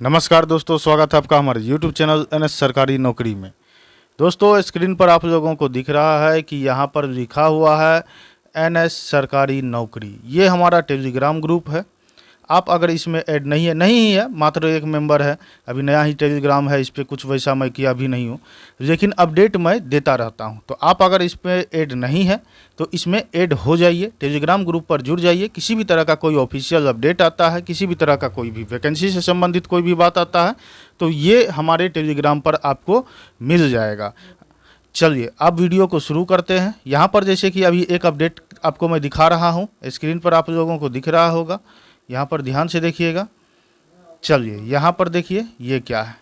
नमस्कार दोस्तों, स्वागत है आपका हमारे YouTube चैनल NS सरकारी नौकरी में। दोस्तों, स्क्रीन पर आप लोगों को दिख रहा है कि यहाँ पर लिखा हुआ है NS सरकारी नौकरी। ये हमारा टेलीग्राम ग्रुप है। आप अगर इसमें ऐड नहीं ही है, मात्र एक मेंबर है, अभी नया ही टेलीग्राम है, इस पर कुछ वैसा मैं किया भी नहीं हूँ, लेकिन अपडेट मैं देता रहता हूँ। तो आप अगर इस पर ऐड नहीं है तो इसमें ऐड हो जाइए, टेलीग्राम ग्रुप पर जुड़ जाइए। किसी भी तरह का कोई ऑफिशियल अपडेट आता है, किसी भी तरह का कोई भी वैकेंसी से संबंधित कोई भी बात आता है तो ये हमारे टेलीग्राम पर आपको मिल जाएगा। चलिए अब वीडियो को शुरू करते हैं। यहाँ पर जैसे कि अभी एक अपडेट आपको मैं दिखा रहा हूँ, स्क्रीन पर आप लोगों को दिख रहा होगा, यहाँ पर ध्यान से देखिएगा। चलिए यहाँ पर देखिए ये क्या है।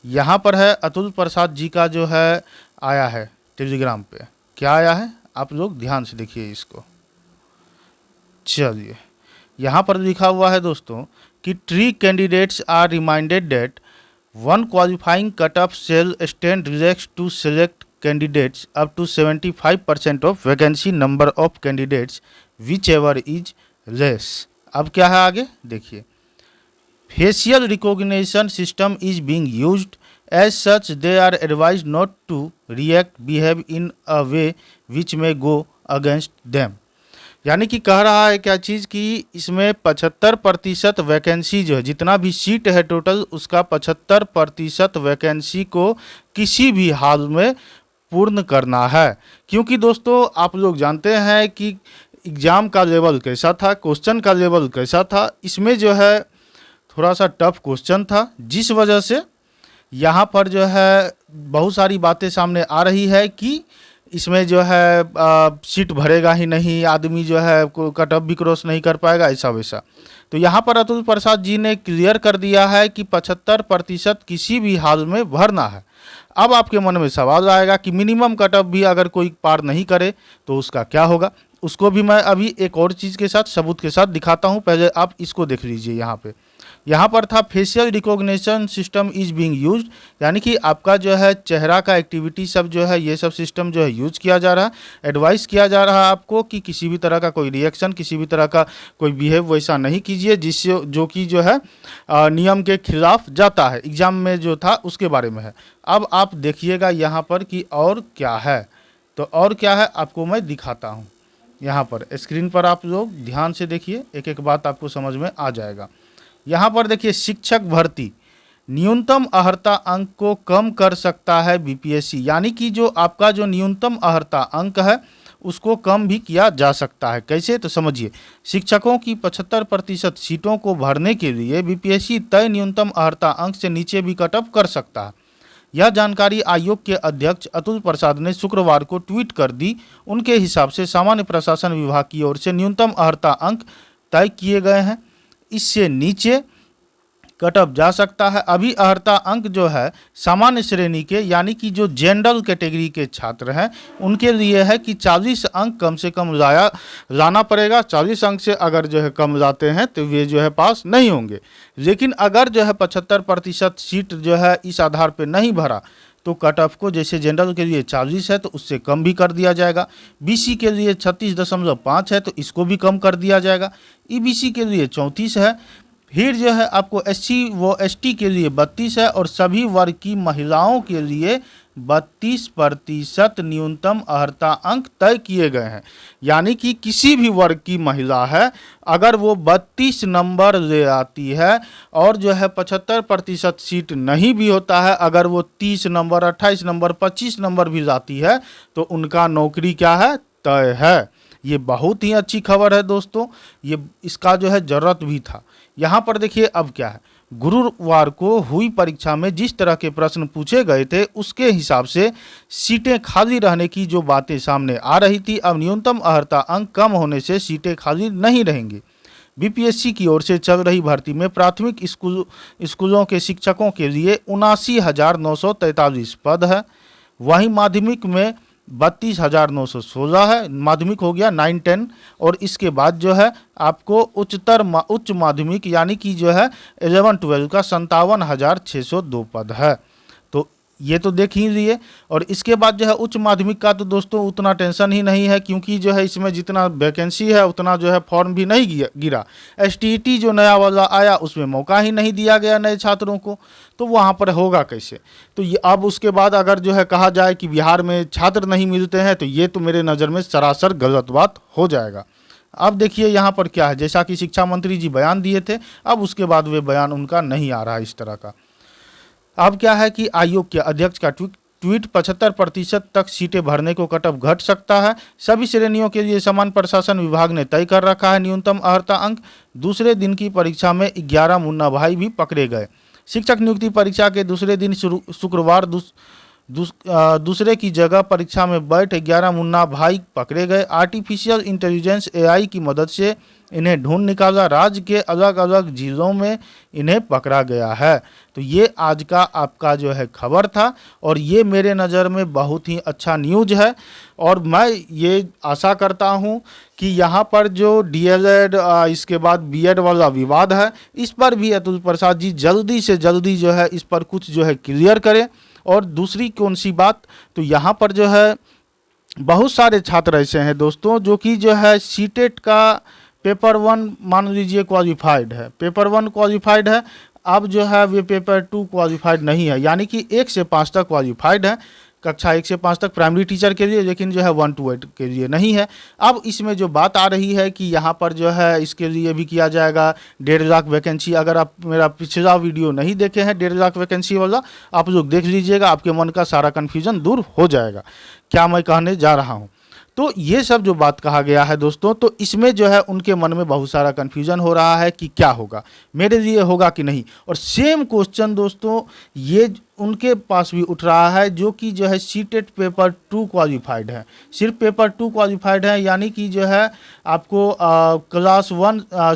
यहाँ पर है अतुल प्रसाद जी का जो है आया है टेलीग्राम पे। क्या आया है आप लोग ध्यान से देखिए इसको। चलिए यहाँ पर लिखा हुआ है दोस्तों कि three candidates are reminded that one qualifying cut off shall stand rejected to select candidates up to 75% of vacancy number of candidates which ever is less. अब क्या है आगे देखिए। Facial recognition system is being used as such they are advised not to react behave in a way which may go against them. यानी कि कह रहा है क्या चीज़ कि इसमें 75% वैकेंसी जो है, जितना भी सीट है टोटल, उसका 75% वैकेंसी को किसी भी हाल में पूर्ण करना है। क्योंकि दोस्तों आप लोग जानते हैं कि एग्ज़ाम का लेवल कैसा था, क्वेश्चन का लेवल कैसा था। इसमें जो है थोड़ा सा टफ क्वेश्चन था, जिस वजह से यहाँ पर जो है बहुत सारी बातें सामने आ रही है कि इसमें जो है सीट भरेगा ही नहीं, आदमी जो है कट ऑफ भी क्रॉस नहीं कर पाएगा, ऐसा वैसा। तो यहाँ पर अतुल प्रसाद जी ने क्लियर कर दिया है कि 75% किसी भी हाल में भरना है। अब आपके मन में सवाल आएगा कि मिनिमम कट ऑफ भी अगर कोई पार नहीं करे तो उसका क्या होगा। उसको भी मैं अभी एक और चीज़ के साथ, सबूत के साथ दिखाता हूँ। पहले आप इसको देख लीजिए। यहाँ पर था facial recognition system is being used, यानी कि आपका जो है चेहरा का एक्टिविटी सब जो है, ये सब सिस्टम जो है यूज किया जा रहा है। एडवाइस किया जा रहा है आपको कि किसी भी तरह का कोई रिएक्शन, किसी भी तरह का कोई बिहेव वैसा नहीं कीजिए जिससे जो कि जो है नियम के खिलाफ जाता है। एग्जाम में जो था उसके बारे में है। अब आप देखिएगा यहाँ पर कि और क्या है। तो और क्या है आपको मैं दिखाता हूँ। यहाँ पर स्क्रीन पर आप लोग ध्यान से देखिए, एक एक बात आपको समझ में आ जाएगा। यहाँ पर देखिए, शिक्षक भर्ती न्यूनतम अर्हता अंक को कम कर सकता है बीपीएससी। यानी कि जो आपका जो न्यूनतम अर्हता अंक है उसको कम भी किया जा सकता है। कैसे, तो समझिए। शिक्षकों की 75% सीटों को भरने के लिए बीपीएससी तय न्यूनतम अर्हता अंक से नीचे भी कट ऑफ कर सकता है। यह जानकारी आयोग के अध्यक्ष अतुल प्रसाद ने शुक्रवार को ट्वीट कर दी। उनके हिसाब से सामान्य प्रशासन विभाग की ओर से न्यूनतम अर्हता अंक तय किए गए हैं, इससे नीचे कट ऑफ जा सकता है। अभी अर्हता अंक जो है सामान्य श्रेणी के, यानी कि जो जनरल कैटेगरी के छात्र हैं उनके लिए है कि 40 अंक कम से कम लाना पड़ेगा। 40 अंक से अगर जो है कम लाते हैं तो वे जो है पास नहीं होंगे। लेकिन अगर जो है 75% सीट जो है इस आधार पर नहीं भरा तो कट ऑफ को, जैसे जनरल के लिए 40 है तो उससे कम भी कर दिया जाएगा। बीसी के लिए 36.5 है तो इसको भी कम कर दिया जाएगा। ईबीसी के लिए 34 है। फिर जो है आपको एससी व एसटी के लिए 32 है और सभी वर्ग की महिलाओं के लिए 32% न्यूनतम अर्हता अंक तय किए गए हैं। यानी कि किसी भी वर्ग की महिला है, अगर वो 32 नंबर ले आती है और जो है 75% सीट नहीं भी होता है, अगर वो 30 नंबर, 28 नंबर, 25 नंबर भी लाती है तो उनका नौकरी क्या है, तय है। ये बहुत ही अच्छी खबर है दोस्तों, ये इसका जो है ज़रूरत भी था। यहाँ पर देखिए अब क्या है। गुरुवार को हुई परीक्षा में जिस तरह के प्रश्न पूछे गए थे उसके हिसाब से सीटें खाली रहने की जो बातें सामने आ रही थी, अब न्यूनतम अर्हता अंक कम होने से सीटें खाली नहीं रहेंगी। बीपीएससी की ओर से चल रही भर्ती में प्राथमिक स्कूलों के शिक्षकों के लिए 79,943 पद है। वहीं माध्यमिक में 32,916 है। माध्यमिक हो गया 9-10, और इसके बाद जो है आपको उच्च माध्यमिक यानी कि जो है 11-12 का 57,602 पद है। तो ये तो देख ही लिए। और इसके बाद जो है उच्च माध्यमिक का तो दोस्तों उतना टेंशन ही नहीं है, क्योंकि जो है इसमें जितना वैकेंसी है उतना जो है फॉर्म भी नहीं गिरा। एसटीईटी जो नया वाला आया उसमें मौका ही नहीं दिया गया नए छात्रों को, तो वहाँ पर होगा कैसे। तो ये अब उसके बाद अगर जो है कहा जाए कि बिहार में छात्र नहीं मिलते हैं, तो ये तो मेरे नज़र में सरासर गलत बात हो जाएगा। अब देखिए यहाँ पर क्या है, जैसा कि शिक्षा मंत्री जी बयान दिए थे, अब उसके बाद वे बयान उनका नहीं आ रहा इस तरह का। अब क्या है कि आयोग के अध्यक्ष का ट्वीट 75% तक सीटें भरने को कट ऑफ घट सकता है। सभी श्रेणियों के लिए समान प्रशासन विभाग ने तय कर रखा है न्यूनतम अर्हता अंक। दूसरे दिन की परीक्षा में 11 मुन्ना भाई भी पकड़े गए। शिक्षक नियुक्ति परीक्षा के दूसरे दिन शुक्रवार दूसरे की जगह परीक्षा में बैठ 11 मुन्ना भाई पकड़े गए। आर्टिफिशियल इंटेलिजेंस AI की मदद से इन्हें ढूंढ निकाला। राज्य के अलग अलग जिलों में इन्हें पकड़ा गया है। तो ये आज का आपका जो है खबर था, और ये मेरे नज़र में बहुत ही अच्छा न्यूज है। और मैं ये आशा करता हूँ कि यहाँ पर जो DLED इसके बाद B.Ed वाला विवाद है, इस पर भी अतुल प्रसाद जी जल्दी से जल्दी जो है इस पर कुछ जो है क्लियर करें। और दूसरी कौन सी बात, तो यहाँ पर जो है बहुत सारे छात्र ऐसे हैं दोस्तों जो कि जो है सीटेट का पेपर 1 मान लीजिए क्वालिफाइड है, पेपर 1 क्वालिफाइड है, अब जो है वे पेपर 2 क्वालिफाइड नहीं है, यानी कि 1 से 5 तक क्वालिफाइड है, कक्षा 1 से 5 तक प्राइमरी टीचर के लिए, लेकिन जो है 1 to 8 के लिए नहीं है। अब इसमें जो बात आ रही है कि यहाँ पर जो है इसके लिए भी किया जाएगा 1.5 लाख वैकेंसी। अगर आप मेरा पिछला वीडियो नहीं देखे हैं 1.5 लाख वैकेंसी वाला, आप लोग देख लीजिएगा, आपके मन का सारा कन्फ्यूजन दूर हो जाएगा क्या मैं कहने जा रहा हूँ। तो ये सब जो बात कहा गया है दोस्तों, तो इसमें जो है उनके मन में बहुत सारा कन्फ्यूजन हो रहा है कि क्या होगा, मेरे लिए होगा कि नहीं। और सेम क्वेश्चन दोस्तों ये उनके पास भी उठ रहा है जो कि जो है सीटेट पेपर 2 क्वालिफाइड है, सिर्फ पेपर 2 क्वालिफाइड है, यानी कि जो है आपको क्लास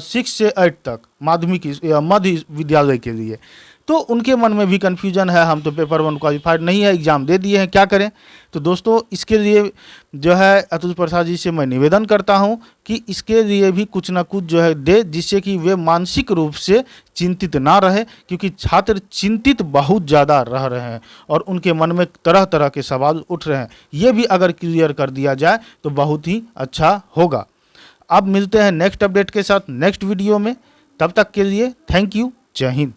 6 से 8 तक माध्यमिक मध्य विद्यालय के लिए। तो उनके मन में भी कन्फ्यूजन है, हम तो पेपर 1 क्वालिफाइड नहीं है, एग्ज़ाम दे दिए हैं, क्या करें। तो दोस्तों इसके लिए जो है अतुल प्रसाद जी से मैं निवेदन करता हूं कि इसके लिए भी कुछ ना कुछ जो है दे, जिससे कि वे मानसिक रूप से चिंतित ना रहे, क्योंकि छात्र चिंतित बहुत ज़्यादा रह रहे हैं और उनके मन में तरह तरह के सवाल उठ रहे हैं। ये भी अगर क्लियर कर दिया जाए तो बहुत ही अच्छा होगा। अब मिलते हैं नेक्स्ट अपडेट के साथ नेक्स्ट वीडियो में, तब तक के लिए थैंक यू, जय हिंद।